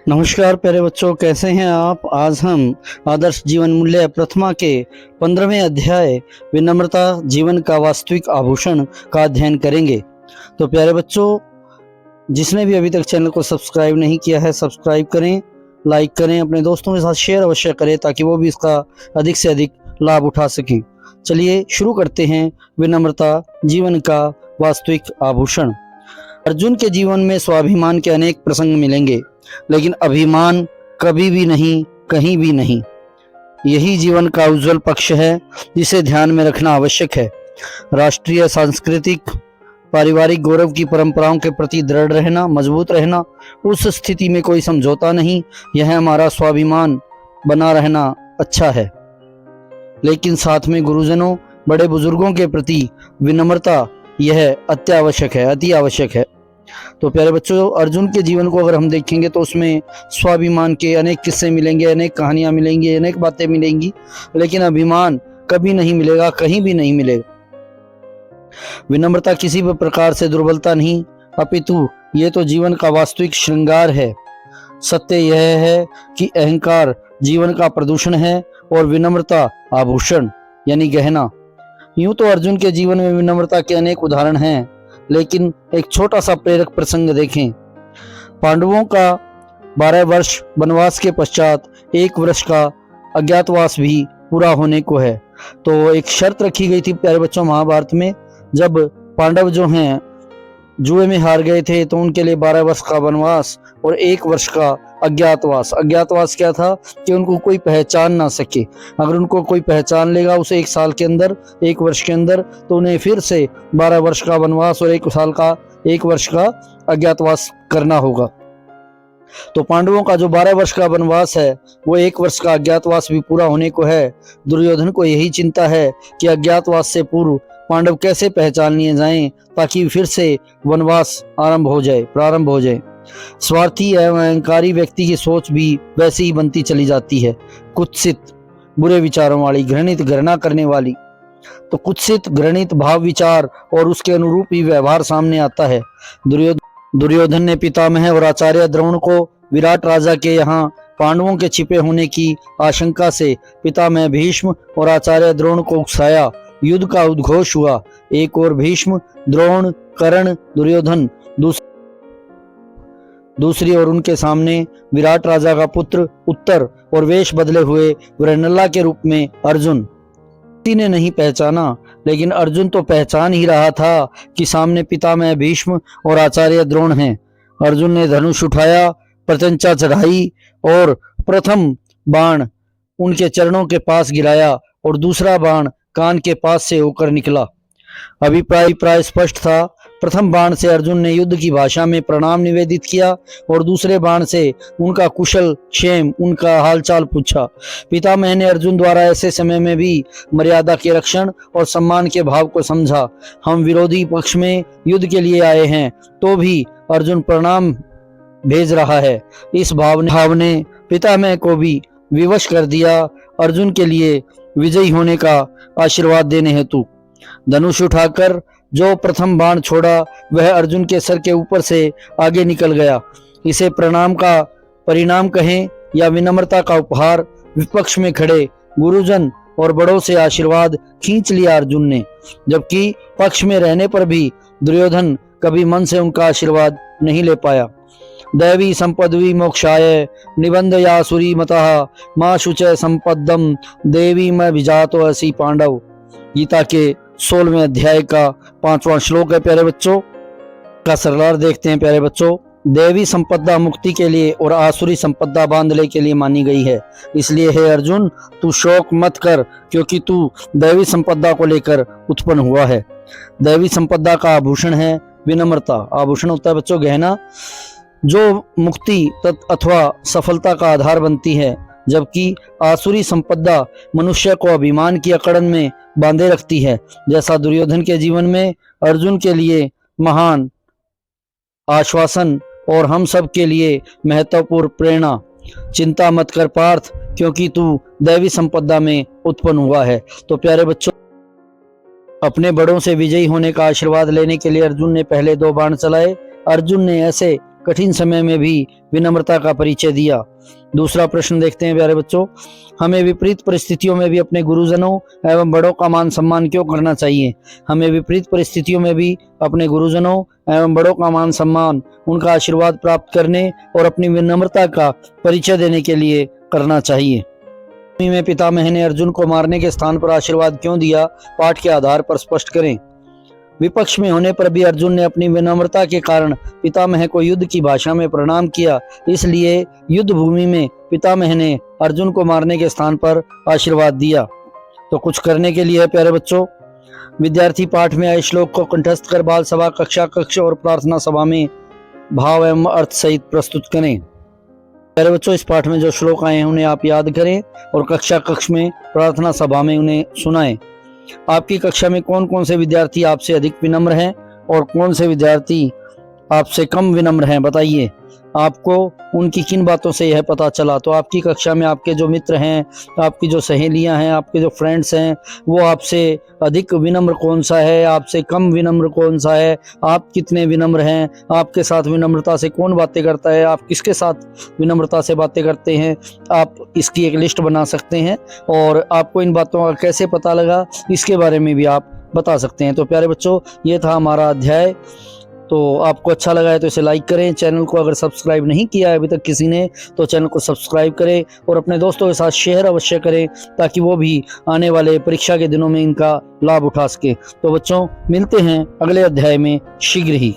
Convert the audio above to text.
नमस्कार प्यारे बच्चों, कैसे हैं आप। आज हम आदर्श जीवन मूल्य प्रथमा के 15वें अध्याय विनम्रता जीवन का वास्तविक आभूषण का अध्ययन करेंगे। तो प्यारे बच्चों, जिसने भी अभी तक चैनल को सब्सक्राइब नहीं किया है, सब्सक्राइब करें, लाइक करें, अपने दोस्तों के साथ शेयर अवश्य करें ताकि वो भी इसका अधिक से अधिक लाभ उठा सकें। चलिए शुरू करते हैं। विनम्रता जीवन का वास्तविक आभूषण। अर्जुन के जीवन में स्वाभिमान के अनेक प्रसंग मिलेंगे, लेकिन अभिमान कभी भी नहीं, कहीं भी नहीं। यही जीवन का उज्जवल पक्ष है जिसे ध्यान में रखना आवश्यक है। राष्ट्रीय, सांस्कृतिक, पारिवारिक गौरव की परंपराओं के प्रति दृढ़ रहना, मजबूत रहना, उस स्थिति में कोई समझौता नहीं। यह हमारा स्वाभिमान बना रहना अच्छा है, लेकिन साथ में गुरुजनों, बड़े बुजुर्गों के प्रति विनम्रता यह अत्यावश्यक है, अति आवश्यक है। तो प्यारे बच्चों, अर्जुन के जीवन को अगर हम देखेंगे तो उसमें स्वाभिमान के अनेक किस्से मिलेंगे, अनेक कहानियां मिलेंगी, अनेक बातें मिलेंगी, लेकिन अभिमान कभी नहीं मिलेगा, कहीं भी नहीं मिलेगा। विनम्रता किसी भी प्रकार से दुर्बलता नहीं, अपितु ये तो जीवन का वास्तविक श्रृंगार है। सत्य यह है कि अहंकार जीवन का प्रदूषण है और विनम्रता आभूषण यानी गहना। यूं तो अर्जुन के जीवन में विनम्रता के अनेक उदाहरण हैं, लेकिन एक छोटा सा प्रेरक प्रसंग देखें। पांडवों का 12 वर्ष वनवास के पश्चात 1 वर्ष का अज्ञातवास भी पूरा होने को है। तो एक शर्त रखी गई थी प्यारे बच्चों महाभारत में, जब पांडव जो हैं जुए में हार गए थे तो उनके लिए 12 वर्ष का वनवास और 1 वर्ष का अज्ञातवास। अज्ञातवास क्या था कि उनको कोई पहचान ना सके। अगर उनको कोई पहचान लेगा उसे 1 साल के अंदर, 1 वर्ष के अंदर, तो उन्हें फिर से 12 वर्ष का वनवास और 1 वर्ष का अज्ञातवास करना होगा। तो पांडवों का जो 12 वर्ष का वनवास है वो 1 वर्ष का अज्ञातवास भी पूरा होने को है। दुर्योधन को यही चिंता है कि अज्ञातवास से पूर्व पांडव कैसे पहचान लिए जाएं ताकि फिर से वनवास प्रारंभ हो जाए। स्वार्थी एवं अहंकारी व्यक्ति की सोच भी वैसी ही बनती चली जाती है, कुत्सित, बुरे विचारों वाली, घृणित, घृणा करने वाली। तो कुत्सित, घृणित भाव विचार और उसके अनुरूप ही व्यवहार सामने आता है। दुर्योधन ने पितामह और आचार्य द्रोण को विराट राजा के यहाँ पांडवों के छिपे होने की आशंका से पितामह भीष्म और आचार्य द्रोण को उकसाया। युद्ध का उद्घोष हुआ। एक और भीष्म, द्रोण, कर्ण, दुर्योधन, दूसरी ओर उनके सामने विराट राजा का पुत्र उत्तर और वेश बदले हुए वृणल्ला के रूप में अर्जुन। किसी ने नहीं पहचाना, लेकिन अर्जुन तो पहचान ही रहा था कि सामने पितामह भीष्म और आचार्य द्रोण हैं। अर्जुन ने धनुष उठाया, प्रत्यंचा चढ़ाई और प्रथम बाण उनके चरणों के पास गिराया और दूसरा बाण कान के पास से होकर निकला। अभिप्राय प्राय स्पष्ट था। प्रथम बाण से अर्जुन ने युद्ध की भाषा में प्रणाम निवेदित किया और दूसरे बाण से उनका कुशल क्षेम, उनका हालचाल पूछा। पितामह ने अर्जुन द्वारा ऐसे समय में भी मर्यादा के रक्षण और सम्मान के भाव को समझा। हम विरोधी पक्ष में युद्ध के लिए आए हैं तो भी अर्जुन प्रणाम भेज रहा है। इस भाव ने पितामह को भी विवश कर दिया अर्जुन के लिए विजयी होने का आशीर्वाद देने हेतु। धनुष उठाकर जो प्रथम बाण छोड़ा वह अर्जुन के सर के ऊपर से आगे निकल गया। इसे प्रणाम का परिणाम कहें या विनम्रता का उपहार। विपक्ष में खड़े गुरुजन और बड़ों से आशीर्वाद खींच लिया अर्जुन ने, जबकि पक्ष में रहने पर भी दुर्योधन कभी मन से उनका आशीर्वाद नहीं ले पाया। दैवी संपद्वी मोक्षाय निबंध यासुरी मतः मां शुचय संपदम देवी में विजातो ऐसी पांडव। गीता के 16वें अध्याय का 5वां श्लोक है प्यारे बच्चों। का सरलार देखते हैं प्यारे बच्चों। देवी संपदा मुक्ति के लिए और आसुरी संपदा बांधने के लिए मानी गई है। इसलिए हे अर्जुन, तू शोक मत कर, क्योंकि तू दैवी संपदा को लेकर उत्पन्न हुआ है। दैवी संपदा का आभूषण है विनम्रता। आभूषण होता है बच्चों गहना, जो मुक्ति अथवा सफलता का आधार बनती है, जबकि आसुरी संपदा मनुष्य को अभिमान की अकड़न में बांधे रखती है। जैसा दुर्योधन के जीवन में अर्जुन के लिए महान आश्वासन और हम सब के लिए महत्वपूर्ण प्रेरणा। चिंता मत कर पार्थ, क्योंकि तू दैवी संपदा में उत्पन्न हुआ है। तो प्यारे बच्चों, अपने बड़ों से विजयी होने का आशीर्वाद लेने के लिए अर्जुन ने पहले 2 बाण चलाए। अर्जुन ने ऐसे कठिन समय में भी विनम्रता का परिचय दिया। दूसरा प्रश्न देखते हैं प्यारे बच्चों, हमें विपरीत परिस्थितियों में भी अपने गुरुजनों एवं बड़ों का मान सम्मान क्यों करना चाहिए? हमें विपरीत परिस्थितियों में भी अपने गुरुजनों एवं बड़ों का मान सम्मान, उनका आशीर्वाद प्राप्त करने और अपनी विनम्रता का परिचय देने के लिए करना चाहिए। में पितामह ने अर्जुन को मारने के स्थान पर आशीर्वाद क्यों दिया? पाठ के आधार पर स्पष्ट करें। विपक्ष में होने पर भी अर्जुन ने अपनी विनम्रता के कारण पितामह को युद्ध की भाषा में प्रणाम किया, इसलिए युद्ध भूमि में पितामह ने अर्जुन को मारने के स्थान पर आशीर्वाद दिया। तो कुछ करने के लिए है प्यारे बच्चों, विद्यार्थी पाठ में आए श्लोक को कंठस्थ कर बाल सभा, कक्षा कक्ष और प्रार्थना सभा में भाव एवं अर्थ सहित प्रस्तुत करें। प्यारे बच्चों, इस पाठ में जो श्लोक आए हैं उन्हें आप याद करें और कक्षा कक्ष में, प्रार्थना सभा में उन्हें सुनाएं। आपकी कक्षा में कौन कौन से विद्यार्थी आपसे अधिक विनम्र हैं और कौन से विद्यार्थी आपसे कम विनम्र हैं, बताइए। आपको उनकी किन बातों से यह पता चला? तो आपकी कक्षा में आपके जो मित्र हैं, आपकी जो सहेलियां हैं, आपके जो फ्रेंड्स हैं, वो आपसे अधिक विनम्र कौन सा है, आपसे कम विनम्र कौन सा है, आप कितने विनम्र हैं, आपके साथ विनम्रता से कौन बातें करता है, आप किसके साथ विनम्रता से बातें करते हैं, आप इसकी एक लिस्ट बना सकते हैं। और आपको इन बातों का कैसे पता लगा, इसके बारे में भी आप बता सकते हैं। तो प्यारे बच्चों, ये था हमारा अध्याय। तो आपको अच्छा लगा है तो इसे लाइक करें। चैनल को अगर सब्सक्राइब नहीं किया है अभी तक किसी ने, तो चैनल को सब्सक्राइब करें और अपने दोस्तों के साथ शेयर अवश्य करें, ताकि वो भी आने वाले परीक्षा के दिनों में इनका लाभ उठा सके। तो बच्चों, मिलते हैं अगले अध्याय में शीघ्र ही।